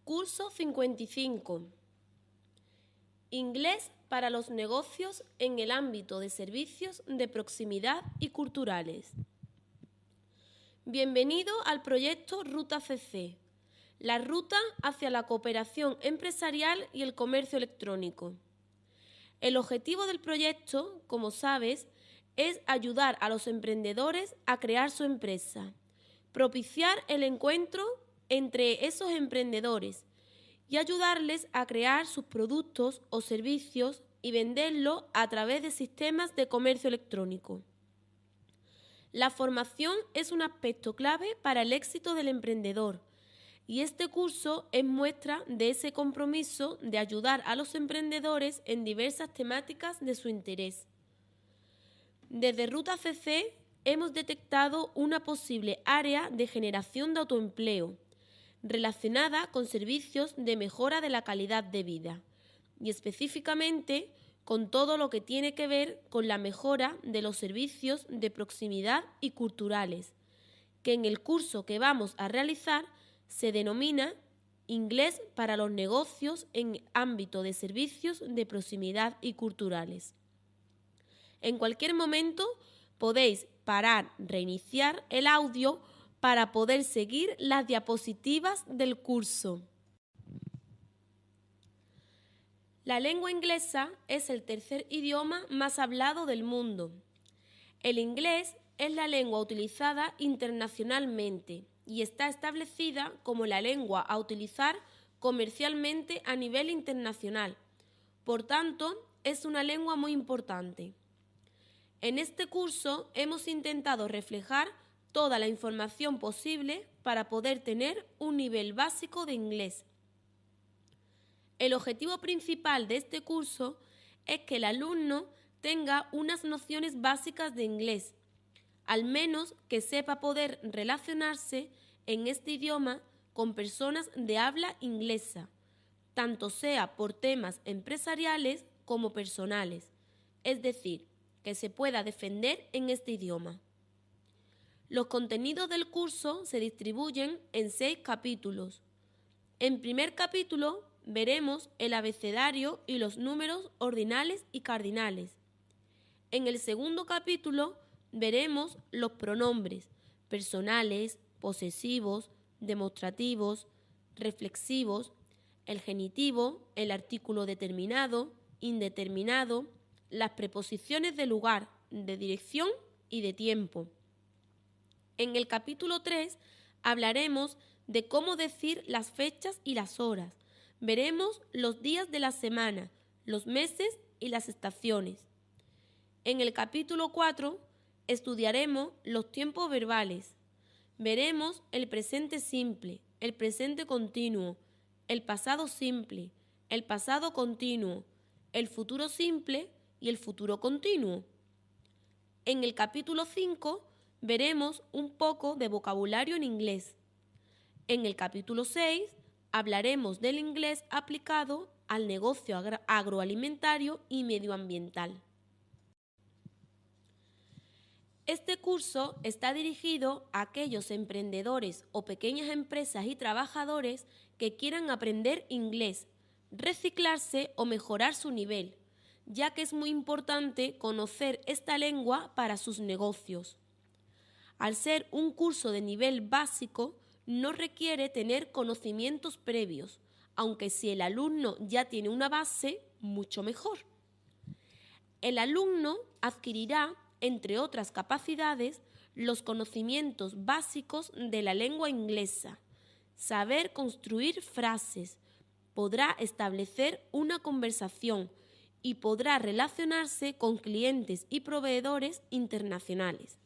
Curso 55. Inglés para los negocios en el ámbito de servicios de proximidad y culturales. Bienvenido al proyecto Ruta CC, la ruta hacia la cooperación empresarial y el comercio electrónico. El objetivo del proyecto, como sabes, es ayudar a los emprendedores a crear su empresa, propiciar el encuentro entre esos emprendedores y ayudarles a crear sus productos o servicios y venderlos a través de sistemas de comercio electrónico. La formación es un aspecto clave para el éxito del emprendedor y este curso es muestra de ese compromiso de ayudar a los emprendedores en diversas temáticas de su interés. Desde Ruta CC hemos detectado una posible área de generación de autoempleo relacionada con servicios de mejora de la calidad de vida y específicamente con todo lo que tiene que ver con la mejora de los servicios de proximidad y culturales, que en el curso que vamos a realizar se denomina Inglés para los negocios en ámbito de servicios de proximidad y culturales. En cualquier momento podéis parar, reiniciar el audio para poder seguir las diapositivas del curso. La lengua inglesa es el tercer idioma más hablado del mundo. El inglés es la lengua utilizada internacionalmente y está establecida como la lengua a utilizar comercialmente a nivel internacional. Por tanto, es una lengua muy importante. En este curso hemos intentado reflejar toda la información posible para poder tener un nivel básico de inglés. El objetivo principal de este curso es que el alumno tenga unas nociones básicas de inglés, al menos que sepa poder relacionarse en este idioma con personas de habla inglesa, tanto sea por temas empresariales como personales, es decir, que se pueda defender en este idioma. Los contenidos del curso se distribuyen en 6 capítulos. En primer capítulo veremos el abecedario y los números ordinales y cardinales. En el segundo capítulo veremos los pronombres personales, posesivos, demostrativos, reflexivos, el genitivo, el artículo determinado, indeterminado, las preposiciones de lugar, de dirección y de tiempo. En el capítulo 3 hablaremos de cómo decir las fechas y las horas. Veremos los días de la semana, los meses y las estaciones. En el capítulo 4 estudiaremos los tiempos verbales. Veremos el presente simple, el presente continuo, el pasado simple, el pasado continuo, el futuro simple y el futuro continuo. En el capítulo 5 veremos un poco de vocabulario en inglés. En el capítulo 6 hablaremos del inglés aplicado al negocio agroalimentario y medioambiental. Este curso está dirigido a aquellos emprendedores o pequeñas empresas y trabajadores que quieran aprender inglés, reciclarse o mejorar su nivel, ya que es muy importante conocer esta lengua para sus negocios. Al ser un curso de nivel básico, no requiere tener conocimientos previos, aunque si el alumno ya tiene una base, mucho mejor. El alumno adquirirá, entre otras capacidades, los conocimientos básicos de la lengua inglesa, saber construir frases, podrá establecer una conversación y podrá relacionarse con clientes y proveedores internacionales.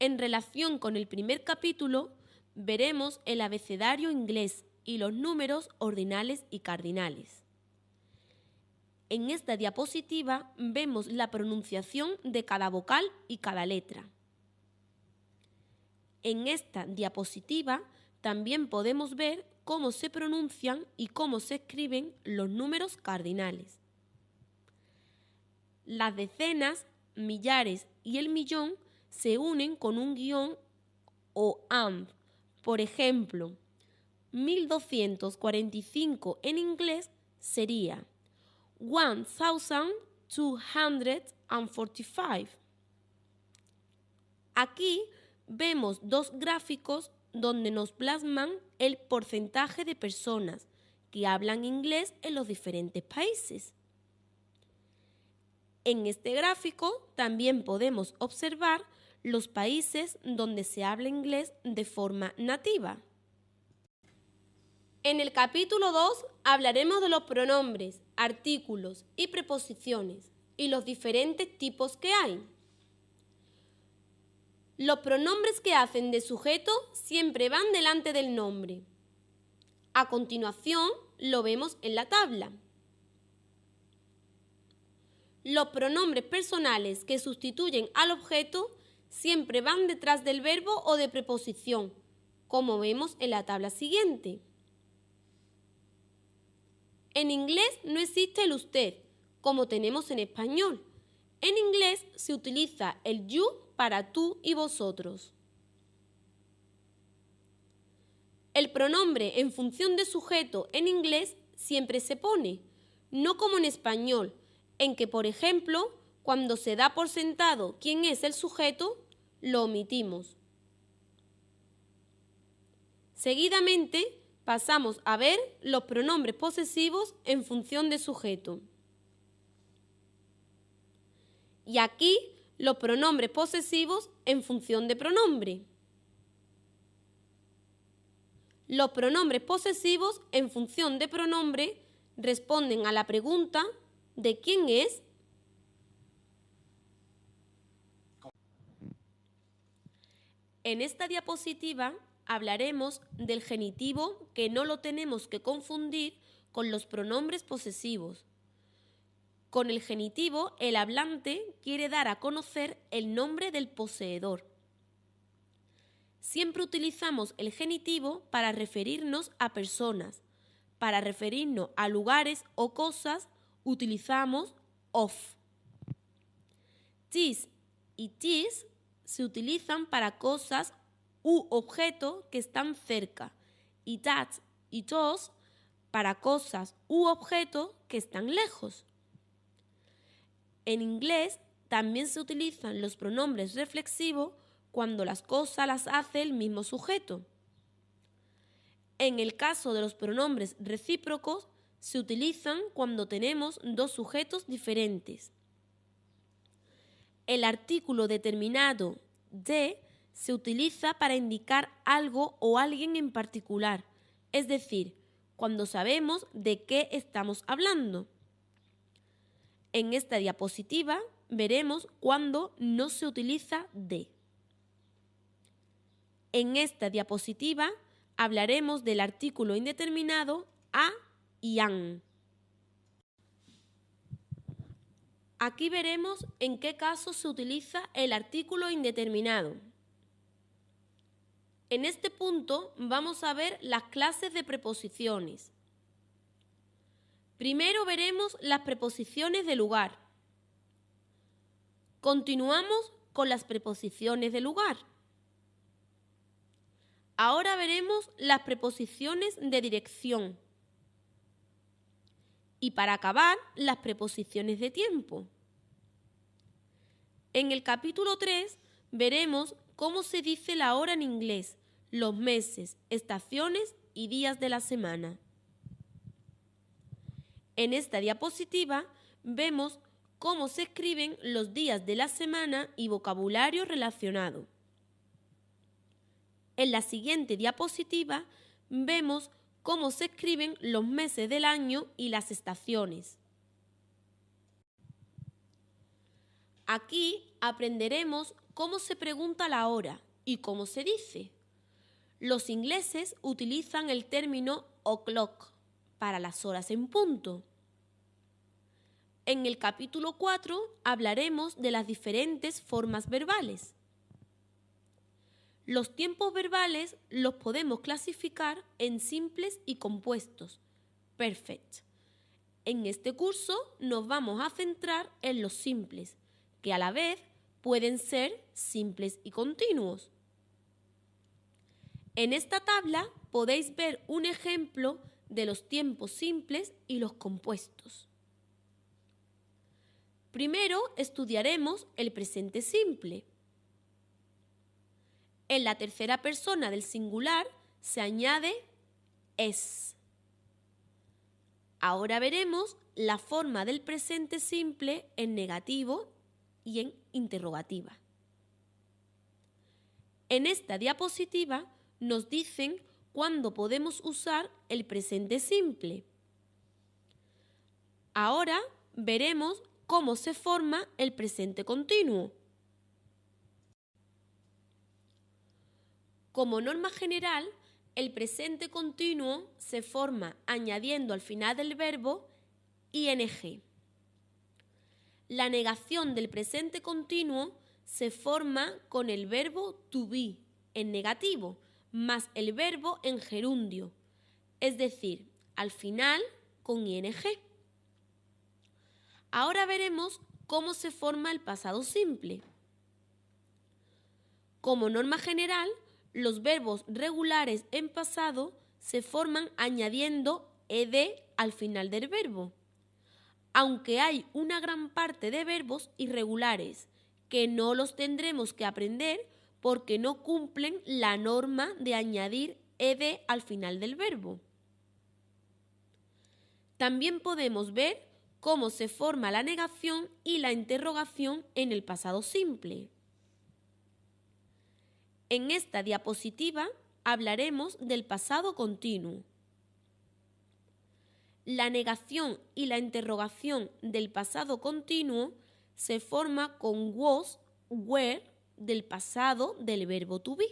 En relación con el primer capítulo, veremos el abecedario inglés y los números ordinales y cardinales. En esta diapositiva vemos la pronunciación de cada vocal y cada letra. En esta diapositiva también podemos ver cómo se pronuncian y cómo se escriben los números cardinales. Las decenas, millares y el millón se unen con un guión o and. Por ejemplo, 1245 en inglés sería 1245. Aquí vemos dos gráficos donde nos plasman el porcentaje de personas que hablan inglés en los diferentes países. En este gráfico también podemos observar los países donde se habla inglés de forma nativa. En el capítulo 2 hablaremos de los pronombres, artículos y preposiciones y los diferentes tipos que hay. Los pronombres que hacen de sujeto siempre van delante del nombre. A continuación lo vemos en la tabla. Los pronombres personales que sustituyen al objeto siempre van detrás del verbo o de preposición, como vemos en la tabla siguiente. En inglés no existe el usted, como tenemos en español. En inglés se utiliza el you para tú y vosotros. El pronombre en función de sujeto en inglés siempre se pone, no como en español, en que, por ejemplo, cuando se da por sentado quién es el sujeto, lo omitimos. Seguidamente, pasamos a ver los pronombres posesivos en función de sujeto. Y aquí, los pronombres posesivos en función de pronombre. Los pronombres posesivos en función de pronombre responden a la pregunta ¿de quién es? En esta diapositiva hablaremos del genitivo, que no lo tenemos que confundir con los pronombres posesivos. Con el genitivo, el hablante quiere dar a conocer el nombre del poseedor. Siempre utilizamos el genitivo para referirnos a personas. Para referirnos a lugares o cosas, utilizamos of. This y tis se utilizan para cosas u objetos que están cerca y that y those para cosas u objetos que están lejos. En inglés también se utilizan los pronombres reflexivos cuando las cosas las hace el mismo sujeto. En el caso de los pronombres recíprocos, se utilizan cuando tenemos dos sujetos diferentes. El artículo determinado de se utiliza para indicar algo o alguien en particular, es decir, cuando sabemos de qué estamos hablando. En esta diapositiva veremos cuándo no se utiliza de. En esta diapositiva hablaremos del artículo indeterminado a y an. Aquí veremos en qué caso se utiliza el artículo indeterminado. En este punto vamos a ver las clases de preposiciones. Primero veremos las preposiciones de lugar. Continuamos con las preposiciones de lugar. Ahora veremos las preposiciones de dirección. Y para acabar, las preposiciones de tiempo. En el capítulo 3 veremos cómo se dice la hora en inglés, los meses, estaciones y días de la semana. En esta diapositiva vemos cómo se escriben los días de la semana y vocabulario relacionado. En la siguiente diapositiva vemos cómo se escriben los meses del año y las estaciones. Aquí aprenderemos cómo se pregunta la hora y cómo se dice. Los ingleses utilizan el término o'clock para las horas en punto. En el capítulo 4 hablaremos de las diferentes formas verbales. Los tiempos verbales los podemos clasificar en simples y compuestos, perfect. En este curso nos vamos a centrar en los simples, que a la vez pueden ser simples y continuos. En esta tabla podéis ver un ejemplo de los tiempos simples y los compuestos. Primero estudiaremos el presente simple. En la tercera persona del singular se añade es. Ahora veremos la forma del presente simple en negativo y en interrogativa. En esta diapositiva nos dicen cuándo podemos usar el presente simple. Ahora veremos cómo se forma el presente continuo. Como norma general, el presente continuo se forma añadiendo al final del verbo ing. La negación del presente continuo se forma con el verbo to be en negativo más el verbo en gerundio, es decir, al final con ing. Ahora veremos cómo se forma el pasado simple. Como norma general, los verbos regulares en pasado se forman añadiendo ed al final del verbo, aunque hay una gran parte de verbos irregulares que no los tendremos que aprender porque no cumplen la norma de añadir ed al final del verbo. También podemos ver cómo se forma la negación y la interrogación en el pasado simple. En esta diapositiva hablaremos del pasado continuo. La negación y la interrogación del pasado continuo se forma con was, were del pasado del verbo to be.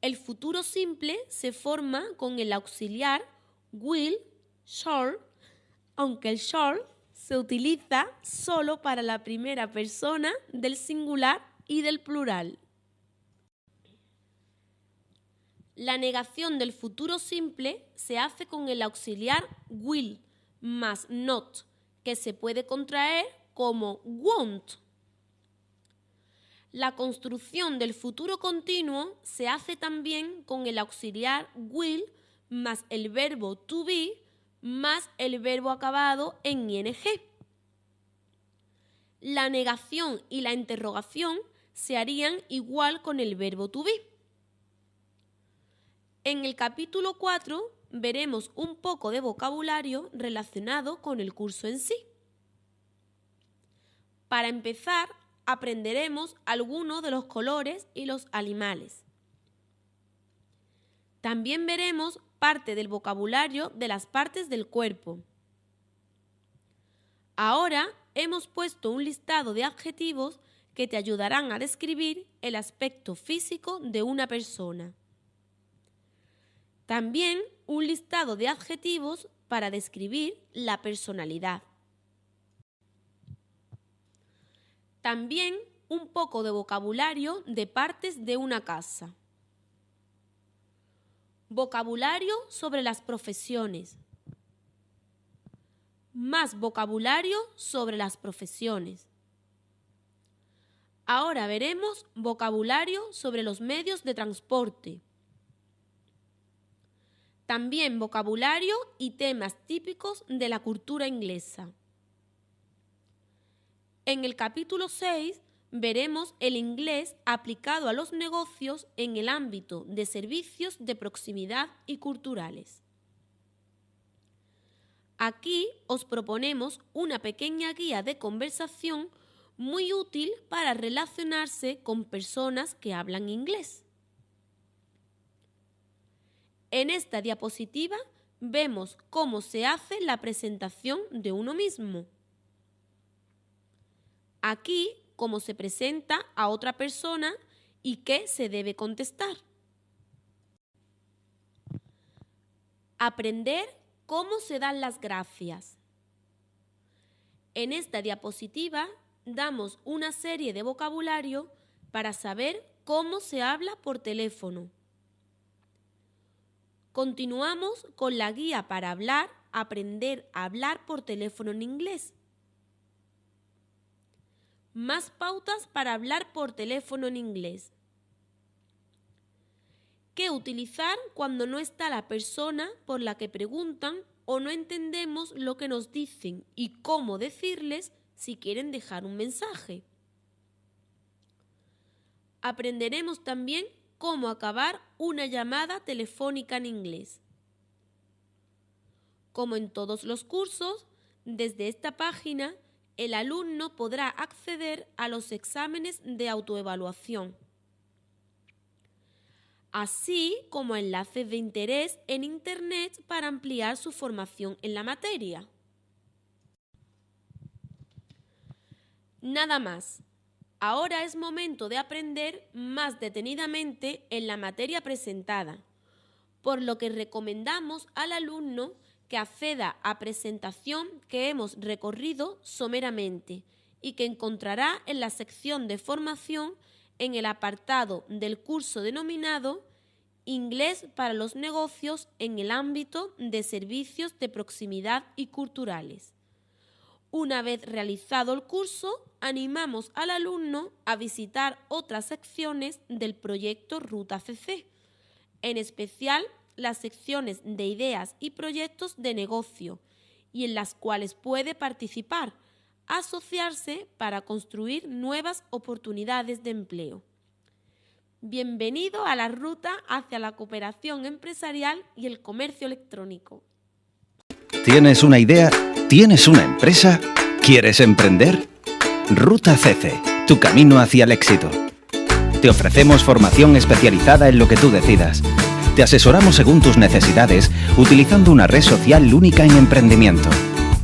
El futuro simple se forma con el auxiliar will, shall, aunque el shall se utiliza solo para la primera persona del singular y del plural. La negación del futuro simple se hace con el auxiliar will más not, que se puede contraer como won't. La construcción del futuro continuo se hace también con el auxiliar will más el verbo to be más el verbo acabado en ing. La negación y la interrogación se harían igual con el verbo to be. En el capítulo 4 veremos un poco de vocabulario relacionado con el curso en sí. Para empezar, aprenderemos algunos de los colores y los animales. También veremos parte del vocabulario de las partes del cuerpo. Ahora hemos puesto un listado de adjetivos que te ayudarán a describir el aspecto físico de una persona. También un listado de adjetivos para describir la personalidad. También un poco de vocabulario de partes de una casa. Vocabulario sobre las profesiones. Más vocabulario sobre las profesiones. Ahora veremos vocabulario sobre los medios de transporte. También vocabulario y temas típicos de la cultura inglesa. En el capítulo 6 veremos el inglés aplicado a los negocios en el ámbito de servicios de proximidad y culturales. Aquí os proponemos una pequeña guía de conversación muy útil para relacionarse con personas que hablan inglés. En esta diapositiva vemos cómo se hace la presentación de uno mismo. Aquí, cómo se presenta a otra persona y qué se debe contestar. Aprender cómo se dan las gracias. En esta diapositiva damos una serie de vocabulario para saber cómo se habla por teléfono. Continuamos con la guía para aprender a hablar por teléfono en inglés. Más pautas para hablar por teléfono en inglés. qué utilizar cuando no está la persona por la que preguntan o no entendemos lo que nos dicen y cómo decirles si quieren dejar un mensaje. Aprenderemos también cómo acabar una llamada telefónica en inglés. Como en todos los cursos, desde esta página el alumno podrá acceder a los exámenes de autoevaluación, así como enlaces de interés en Internet para ampliar su formación en la materia. Nada más. Ahora es momento de aprender más detenidamente en la materia presentada, por lo que recomendamos al alumno que acceda a presentación que hemos recorrido someramente y que encontrará en la sección de formación en el apartado del curso denominado Inglés para los negocios en el ámbito de servicios de proximidad y culturales. Una vez realizado el curso, animamos al alumno a visitar otras secciones del proyecto Ruta CC, en especial las secciones de ideas y proyectos de negocio, y en las cuales puede participar, asociarse para construir nuevas oportunidades de empleo. Bienvenido a la ruta hacia la cooperación empresarial y el comercio electrónico. ¿Tienes una idea? ¿Tienes una empresa? ¿Quieres emprender? Ruta CC, tu camino hacia el éxito. Te ofrecemos formación especializada en lo que tú decidas. Te asesoramos según tus necesidades, utilizando una red social única en emprendimiento.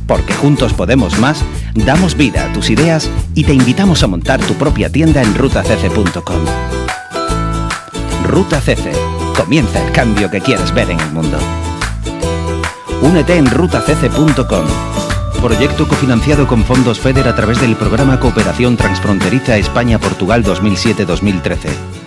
Porque juntos podemos más, damos vida a tus ideas y te invitamos a montar tu propia tienda en rutacc.com. Ruta CC. Comienza el cambio que quieres ver en el mundo. Únete en rutacc.com. Proyecto cofinanciado con fondos FEDER a través del programa Cooperación Transfronteriza España-Portugal 2007-2013.